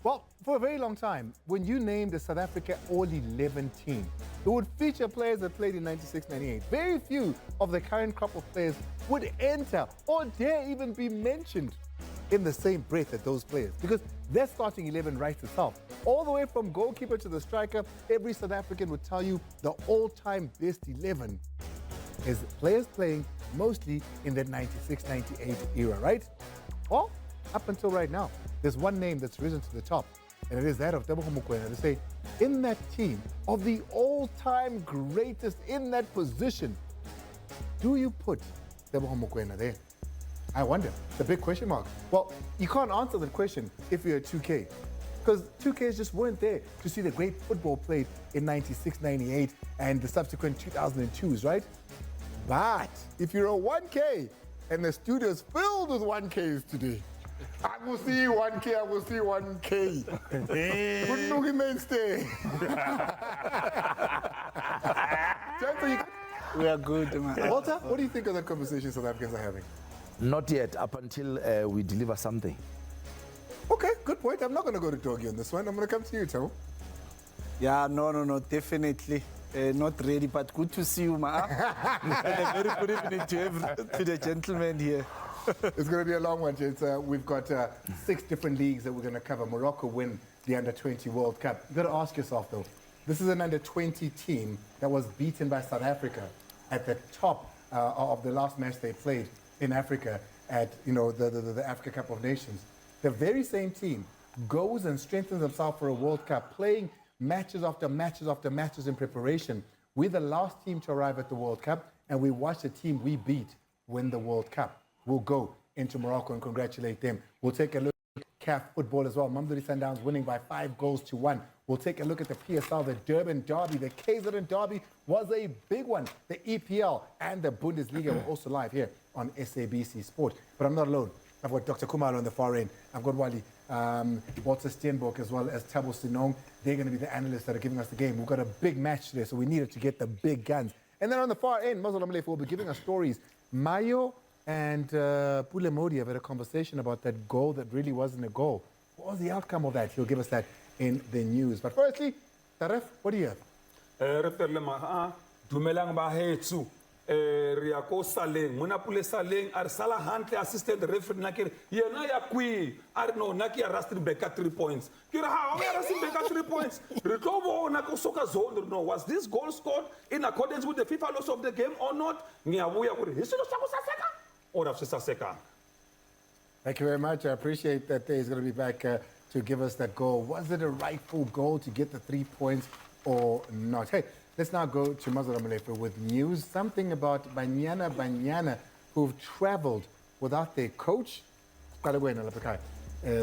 Well, for a very long time, when you named the South Africa All-11 team, it would feature players that played in 96, 98. Very few of the current crop of players would enter or dare even be mentioned in the same breath as those players, because their starting 11 writes itself. All the way from goalkeeper to the striker, every South African would tell you the all-time best 11 is players playing mostly in that 96, 98 era, right? Well, up until right now, there's one name that's risen to the top, and it is that of Tebogo Mokoena, to say, in that team of the all-time greatest in that position, do you put Tebogo Mokoena there? I wonder. It's a big question mark. Well, you can't answer that question if you're a 2K, because 2Ks just weren't there to see the great football played in 96, 98, and the subsequent 2002s, right? But if you're a 1K and the studio's filled with 1Ks today, I will see 1K, I will see 1K. Good looking mainstay. We are good, man. Walter, what do you think of that conversation South Africans are having? Not yet, up until we deliver something. Okay, good point. I'm not going to go to Doggy on this one. I'm going to come to you, Tamo. Yeah, no, definitely. Not ready, but good to see you, ma. And a very good evening to the gentlemen here. It's going to be a long one, gents. We've got 6 different leagues that we're going to cover. Morocco win the Under-20 World Cup. You've got to ask yourself, though, this is an Under-20 team that was beaten by South Africa at the top of the last match they played in Africa at, the Africa Cup of Nations. The very same team goes and strengthens themselves for a World Cup, playing matches after matches after matches in preparation. We're the last team to arrive at the World Cup, and we watch the team we beat win the World Cup. We'll go into Morocco and congratulate them. We'll take a look at CAF football as well. Mamelodi Sundowns winning by 5-1. We'll take a look at the PSL, the Durban Derby, the KZN Derby was a big one. The EPL and the Bundesliga were also live here on SABC Sport. But I'm not alone. I've got Dr. Kumalo on the far end. I've got Wally, Walter Steenbok, as well as Thabo Sinong. They're going to be the analysts that are giving us the game. We've got a big match today, so we needed to get the big guns. And then on the far end, Mazolo Mlefu will be giving us stories. Mayo and Pule Modi have had a conversation about that goal that really wasn't a goal. What was the outcome of that? He'll give us that in the news. But firstly, Taref, what do you have? Riako Saleng, Monapule Saleng, Arsala Huntley, assistant referee Nakir, Yanaya Kui, Arno, Naki arrested Becca 3 points. Kira, how are arresting Becca 3 points? Recovo Nako Soka Zone, no, was this goal scored in accordance with the FIFA laws of the game or not? Niabuya would history of Saka or of Saka. Thank you very much. I appreciate that he's going to be back to give us that goal. Was it a rightful goal to get the 3 points or not? Hey, let's now go to Mazolo Mlefu with news. Something about Banyana who've traveled without their coach. Kalawena lapha ekhaya.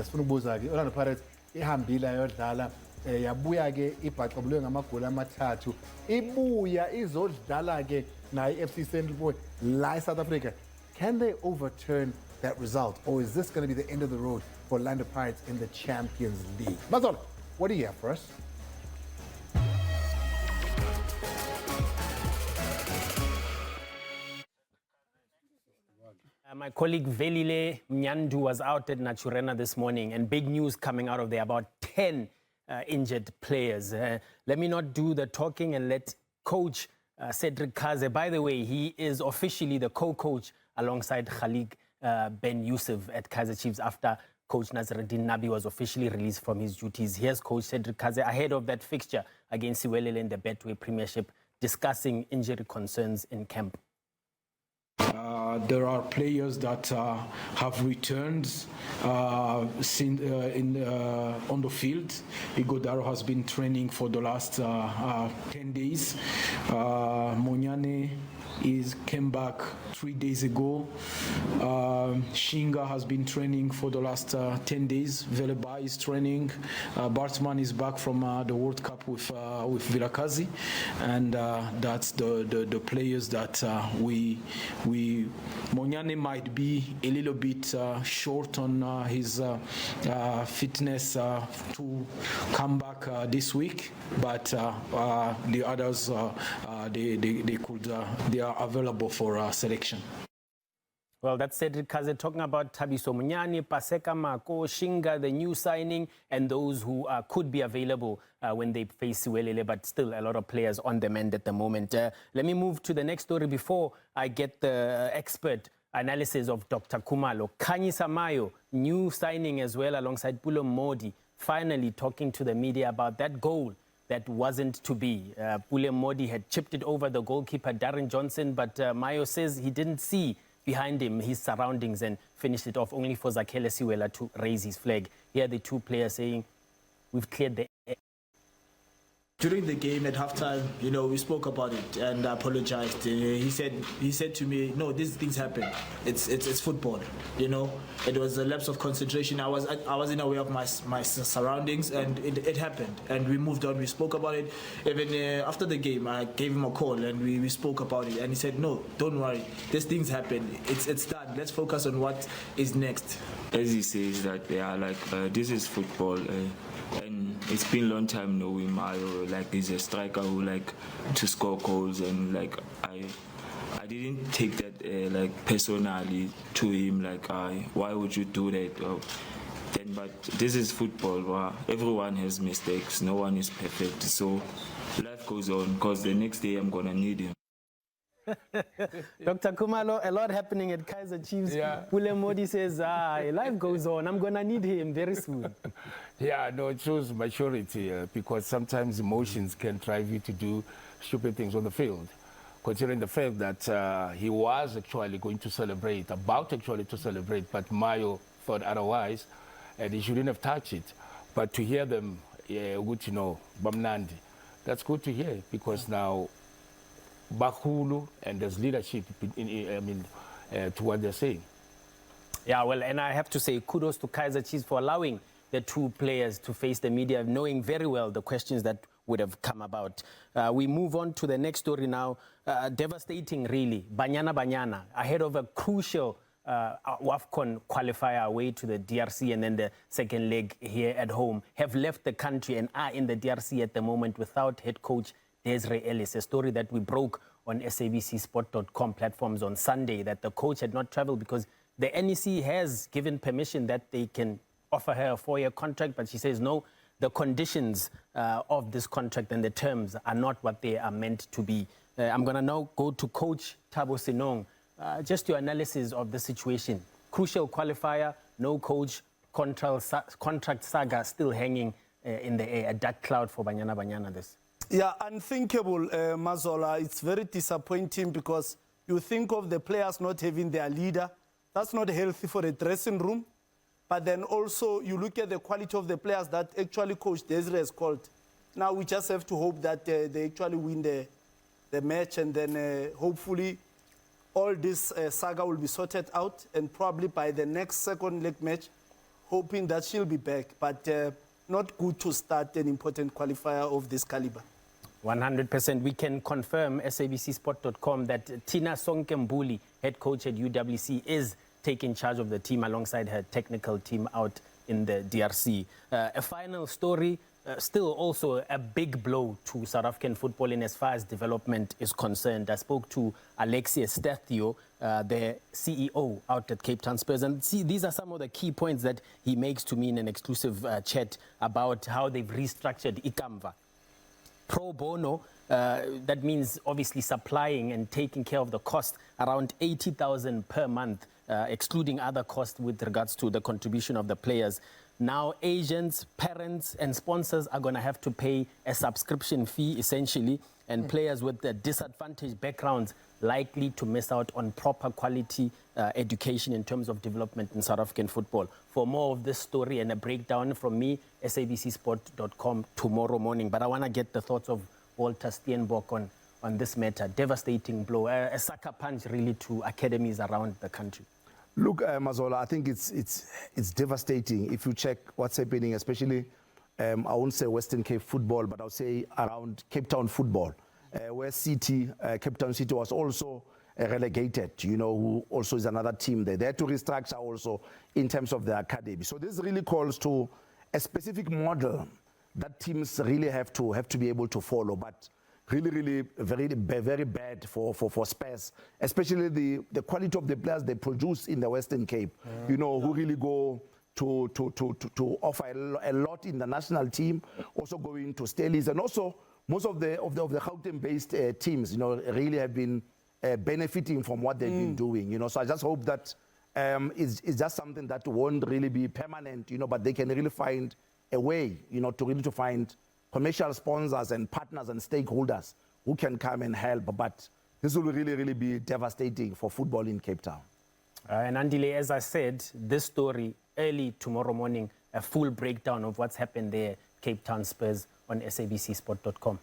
Sifuna ukubuza ke Orlando Pirates ihambile ayodlala yabuya ke ibhaqobulwe ngamagoli amathathu. Ibuya izodlala ke nayi FC Central Boy la South Africa. Can they overturn that result, or is this going to be the end of the road for Orlando Pirates in the Champions League? Mazolo, what do you have for us? My colleague Velile Mnyandu was out at Naturena this morning, and big news coming out of there, about 10 injured players. Let me not do the talking and let Coach Cedric Kaze, by the way, he is officially the co-coach alongside Khalik Ben Yusuf at Kaizer Chiefs after Coach Nazaruddin Nabi was officially released from his duties. Here's Coach Cedric Kaze ahead of that fixture against Siwelele in the Betway Premiership, discussing injury concerns in camp. There are players that have returned on the field. Igodaro has been training for the last 10 days. Monyane came back 3 days ago. Shinga has been training for the last 10 days. Veleba is training. Bartman is back from the World Cup with Vilakazi, and that's the players that Monyane might be a little bit short on his fitness to come back this week, but the others they are available for selection. Well, that's Cedric Kaze talking about Thabiso Munyani, Paseka Mako, Shinga, the new signing, and those who could be available when they face Siwelele, but still a lot of players on the mend at the moment. Let me move to the next story before I get the expert analysis of Dr. Kumalo. Khanyisa Mayo, new signing as well alongside Pulo Modi, finally talking to the media about that goal that wasn't to be. Pulo Modi had chipped it over the goalkeeper, Darren Johnson, but Mayo says he didn't see behind him his surroundings and finished it off, only for Zakhele Siwela to raise his flag. Here are the two players saying, we've cleared the air. During the game at halftime, we spoke about it and I apologized. He said to me, "No, these things happen. It's football. It was a lapse of concentration. I wasn't aware of my surroundings, and it happened. And we moved on. We spoke about it. Even after the game, I gave him a call and we spoke about it. And he said, "No, don't worry. These things happen. It's done. Let's focus on what is next." As he says that, this is football. And it's been a long time knowing Mayo, he's a striker who to score goals, and I didn't take that personally to him, why would you do that? But this is football. Everyone has mistakes. No one is perfect. So life goes on, because the next day I'm gonna need him. Dr. Kumalo, a lot happening at Kaizer Chiefs. Yeah. Pulo Modi says, life goes on. I'm going to need him very soon. Yeah, no, it shows maturity because sometimes emotions can drive you to do stupid things on the field. Considering the fact that he was actually going to celebrate, but Mayo thought otherwise, and he shouldn't have touched it. But to hear them, good to know, Bamnandi, that's good to hear, because now Bakhulu and there's leadership to what they're saying. Yeah, well, and I have to say kudos to Kaizer Chiefs for allowing the two players to face the media, knowing very well the questions that would have come about. We move on to the next story now. Devastating, really. Banyana, ahead of a crucial WAFCON qualifier away to the DRC and then the second leg here at home, have left the country and are in the DRC at the moment without head coach Desiree Ellis, a story that we broke on SABCsport.com platforms on Sunday, that the coach had not traveled because the NEC has given permission that they can offer her a 4-year contract, but she says no, the conditions of this contract and the terms are not what they are meant to be. I'm going to now go to Coach Thabo Senong. Just your analysis of the situation. Crucial qualifier, no coach, contract saga still hanging in the air, a dark cloud for Banyana this. Yeah, unthinkable, Mazola. It's very disappointing because you think of the players not having their leader. That's not healthy for a dressing room. But then also you look at the quality of the players that actually Coach Desiree has called. Now we just have to hope that they actually win the match, and then hopefully all this saga will be sorted out, and probably by the next second leg match, hoping that she'll be back. But not good to start an important qualifier of this caliber. 100%. We can confirm, SABCsport.com, that Tina Sonkembuli, head coach at UWC, is taking charge of the team alongside her technical team out in the DRC. A final story, still also a big blow to South African football in as far as development is concerned. I spoke to Alexius Stethio, the CEO out at Cape Town Spurs, and see, these are some of the key points that he makes to me in an exclusive chat about how they've restructured Ikamva. Pro bono, that means obviously supplying and taking care of the cost, around 80,000 per month, excluding other costs with regards to the contribution of the players. Now agents, parents and sponsors are going to have to pay a subscription fee essentially, and players with the disadvantaged backgrounds likely to miss out on proper quality education in terms of development in South African football. For more of this story and a breakdown from me, SABCsport.com tomorrow morning. But I want to get the thoughts of Walter Steenbok on this matter. Devastating blow, a sucker punch really to academies around the country. Look, Mazola, I think it's devastating if you check what's happening, especially, I won't say Western Cape football, but I'll say around Cape Town football, where Cape Town City was also relegated, who also is another team there. They had to restructure also in terms of the academy. So this really calls to a specific model that teams really have to be able to follow. But really very bad for Spurs, especially the quality of the players they produce in the Western Cape, who really go to offer a lot in the national team, also going to Stellies, and also most of the Gauteng-based teams, really have been benefiting from what they've been doing, So I just hope that it's just something that won't really be permanent, but they can really find a way, to find commercial sponsors and partners and stakeholders who can come and help. But this will really be devastating for football in Cape Town. And Andile, as I said, this story early tomorrow morning, a full breakdown of what's happened there, Cape Town Spurs, on sabcsport.com.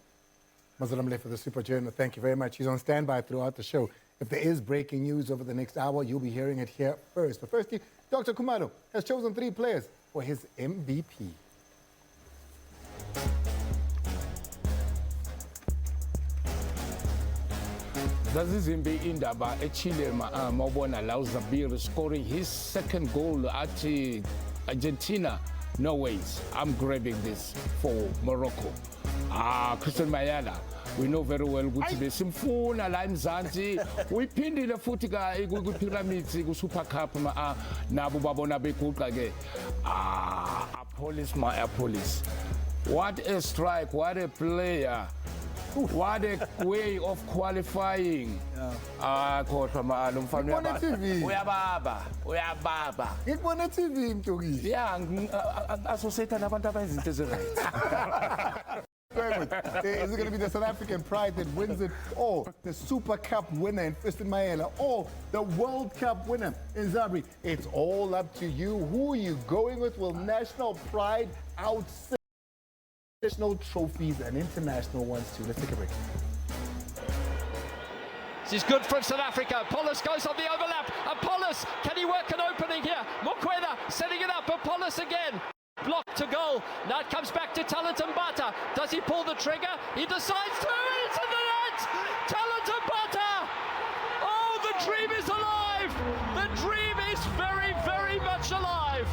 Mazola for the Super Journal, thank you very much. He's on standby throughout the show. If there is breaking news over the next hour, you'll be hearing it here first. But firstly, Dr. Khumalo has chosen 3 players for his MVP. Zazizimbi indaba eChile mawubona la uZabir scoring his second goal at Argentina. No ways. I'm grabbing this for Morocco. Christian Mayala, we know very well ukuthi besimfuna la eMzansi. Uyiphindile futhi ku-Pyramids ku-Super Cup nabo babona beguqa ke. Police. What a strike, what a player. What a way of qualifying. Kodwa umfana uyababa. Ngikubona TV mntokisi. Yeah, associate nabantu abayizinto ezirayithi. Is it going to be the South African pride that wins it, or the Super Cup winner in Fiston Mayela, or the World Cup winner in Zabri? It's all up to you. Who are you going with? Will national pride outsit national trophies and international ones too? Let's take a break. This is good from South Africa. Paulus goes on the overlap. And Paulus, can he work an opening here? Mokwena setting it up. And Paulus again. Block to goal. Now it comes back to Talent Mbata. Does he pull the trigger? He decides to. It's in the net. Talent Mbata. Oh, the dream is alive. The dream is very, very much alive.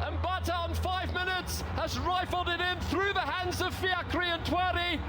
Mbata on 5 minutes has rifled it in through the hands of Fiacre and Twari.